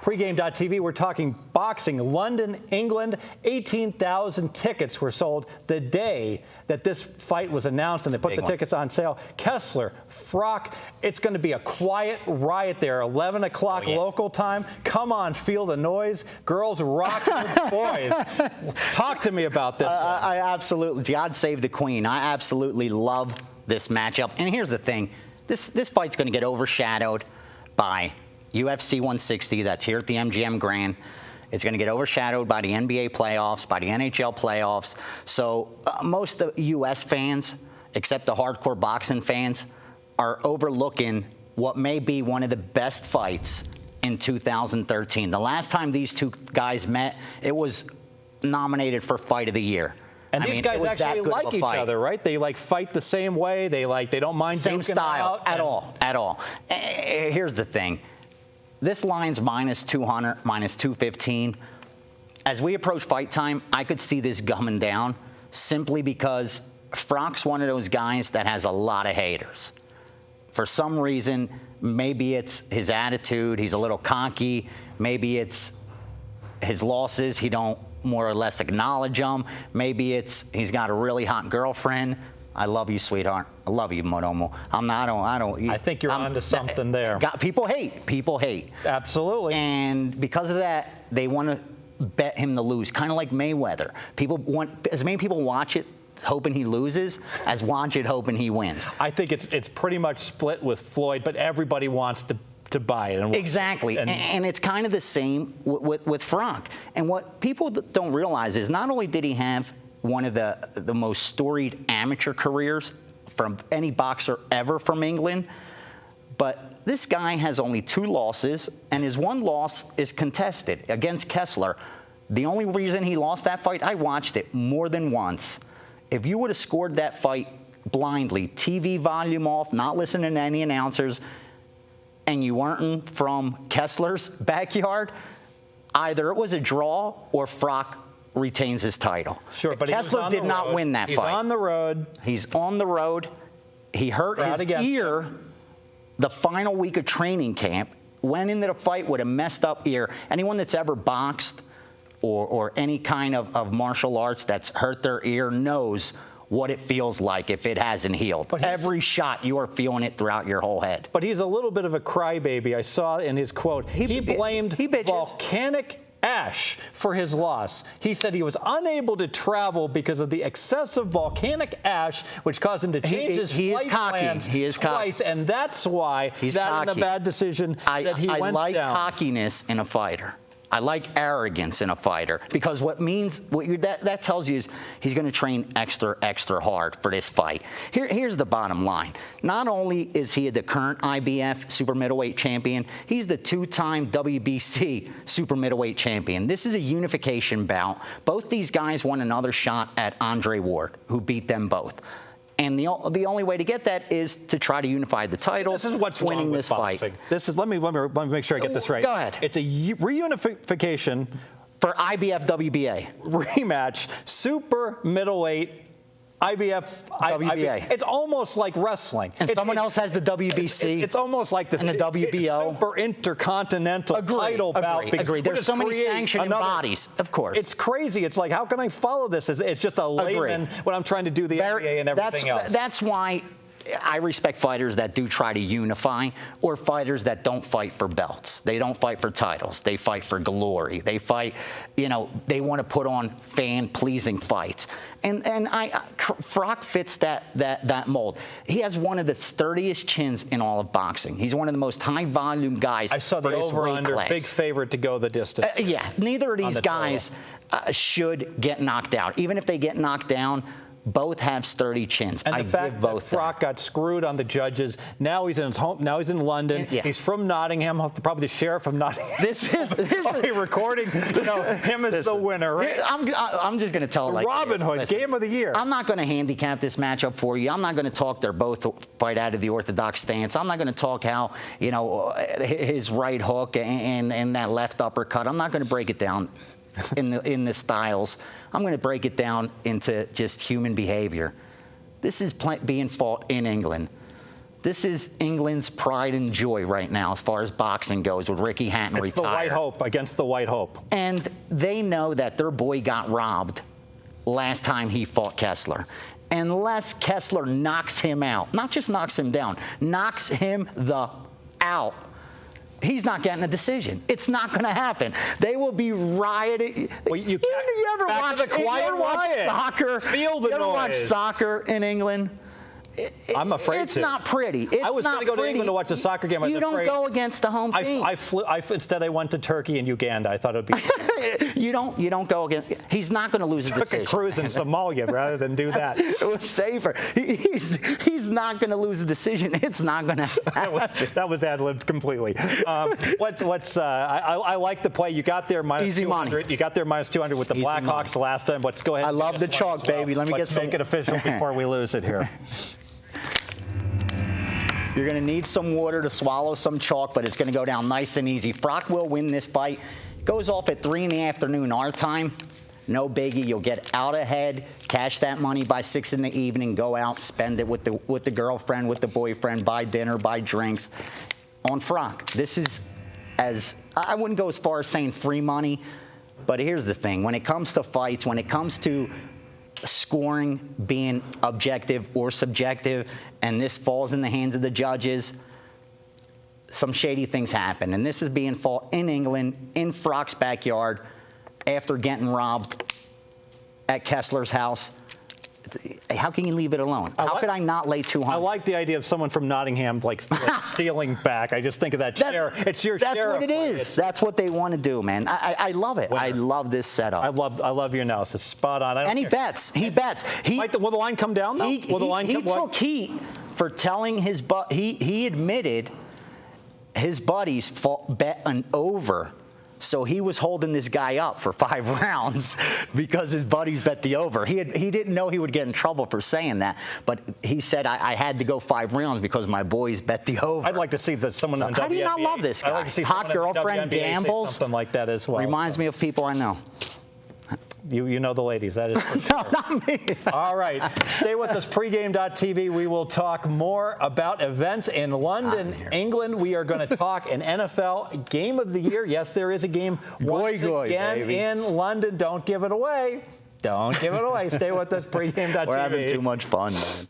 Pregame.tv, we're talking boxing. London, England, 18,000 tickets were sold the day that this fight was announced, and they put the tickets on sale. Kessler, Froch, it's going to be a quiet riot there. 11 o'clock local time. Come on, feel the noise. Girls rock the boys. Talk to me about this. I absolutely, God save the Queen. I absolutely love this matchup. And here's the thing. This fight's going to get overshadowed by UFC 160, that's here at the MGM Grand. It's going to get overshadowed by the NBA playoffs, by the NHL playoffs. So most of U.S. fans, except the hardcore boxing fans, are overlooking what may be one of the best fights in 2013. The last time these two guys met, it was nominated for Fight of the Year. And these guys actually like each other, right? They like fight the same way. They don't mind same style at all. Here's the thing. This line's minus 200, minus 215. As we approach fight time, I could see this gumming down simply because Froch's one of those guys that has a lot of haters. For some reason, maybe it's his attitude, he's a little cocky. Maybe it's his losses, he don't more or less acknowledge them. Maybe it's he's got a really hot girlfriend. I love you, sweetheart. I love you, Modomo. I think you're onto something there. People hate. Absolutely. And because of that, they want to bet him to lose, kind of like Mayweather. People want as many people watch it hoping he loses as watch it hoping he wins. I think it's pretty much split with Floyd, but everybody wants to buy it. Exactly. And it's kind of the same with Froch. And what people don't realize is not only did he have one of the most storied amateur careers from any boxer ever from England, but this guy has only 2 losses, and his one loss is contested against Kessler. The only reason he lost that fight, I watched it more than once. If you would have scored that fight blindly, TV volume off, not listening to any announcers, and you weren't from Kessler's backyard, either it was a draw or Froch retains his title. Sure, but Kessler did not win that fight. He's on the road. He's on the road. He hurt his ear the final week of training camp, went into the fight with a messed up ear. Anyone that's ever boxed or any kind of martial arts that's hurt their ear knows what it feels like if it hasn't healed. But every shot, you are feeling it throughout your whole head. But he's a little bit of a crybaby. I saw in his quote, he blamed volcanic ash for his loss. He said he was unable to travel because of the excessive volcanic ash, which caused him to change his flight plans twice, and that's why that in the bad decision that he went down. I like cockiness in a fighter. I like arrogance in a fighter, because that tells you is he's going to train extra hard for this fight. Here's the bottom line. Not only is he the current IBF super middleweight champion, he's the 2-time WBC super middleweight champion. This is a unification bout. Both these guys won another shot at Andre Ward, who beat them both. And the only way to get that is to try to unify the title. This is what's winning this fight. Let me make sure I get this right. Go ahead. It's a reunification for IBF WBA rematch, super middleweight. WBA. It's almost like wrestling. And someone else has the WBC. It's almost like this. And the WBO. Super intercontinental title bout. Agreed. There's so many sanctioning bodies, of course. It's crazy. It's like, how can I follow this? It's just a layman when I'm trying to do the NBA and everything else. That's why I respect fighters that do try to unify, or fighters that don't fight for belts. They don't fight for titles. They fight for glory. They fight, they want to put on fan-pleasing fights. And Froch fits that mold. He has one of the sturdiest chins in all of boxing. He's one of the most high-volume guys. I saw the over-under, big favorite to go the distance. Neither of these guys should get knocked out. Even if they get knocked down, both have sturdy chins. And the fact that Froch got screwed on the judges, now he's in his home. Now he's in London. Yeah. He's from Nottingham, probably the sheriff of Nottingham. This is recording. Him as the winner. Right? I'm just going to tell it like Robin Hood, game of the year. I'm not going to handicap this matchup for you. I'm not going to talk they're both fight out of the orthodox stance. I'm not going to talk how his right hook and that left uppercut. I'm not going to break it down in the styles. I'm going to break it down into just human behavior. This is being fought in England. This is England's pride and joy right now as far as boxing goes with Ricky Hatton It's the White Hope against the White Hope. And they know that their boy got robbed last time he fought Kessler. Unless Kessler knocks him out, not just knocks him down, knocks him out, he's not getting a decision. It's not going to happen. They will be rioting. Well, you ever watch soccer? Feel the you ever noise. watch soccer in England? I'm afraid it's to. not pretty. I was going to go to England to watch a soccer game. You don't go against the home team. Instead, I went to Turkey and Uganda. I thought it would be. You don't go against. He's not going to lose a decision. Took a cruise in Somalia rather than do that. It was safer. He's not going to lose a decision. It's not going to happen. That was ad-libbed completely. I like the play. You got there minus Easy 200. money. You got there minus 200 with the Blackhawks last time. Let's go ahead. I love the chalk, baby. Let me Let's make it official before we lose it here. You're going to need some water to swallow some chalk, but it's going to go down nice and easy. Froch will win this fight. Goes off at 3 in the afternoon our time. No biggie. You'll get out ahead, cash that money by 6 in the evening, go out, spend it with the girlfriend, with the boyfriend, buy dinner, buy drinks. On Froch, this is I wouldn't go as far as saying free money, but here's the thing. When it comes to fights, when it comes to scoring being objective or subjective, and this falls in the hands of the judges, some shady things happen. And this is being fought in England, in Froch's backyard, after getting robbed at Kessler's house. How can you leave it alone? How could I not lay 200? I like the idea of someone from Nottingham like stealing back. I just think of that share. It's your share. That's what it is. That's what they want to do, man. I love it. I love this setup. I love your analysis. Spot on. And he bets. He bets. Will the line come down though? Will the line come? He took heat for telling his he admitted his buddies bet an over. So he was holding this guy up for 5 rounds because his buddies bet the over. He didn't know he would get in trouble for saying that, but he said, I had to go 5 rounds because my boys bet the over. I'd like to see someone in the WNBA. How do you not love this guy? I'd like to see Hot girlfriend gambles. Something like that as well. Reminds me of people I know. You know the ladies, that is for sure. No, not me. All right, stay with us, pregame.tv. We will talk more about events in London, England. We are going to talk an NFL Game of the Year. Yes, there is a game once again baby. in London. Don't give it away. Don't give it away. Stay with us, pregame.tv. We're having too much fun, man.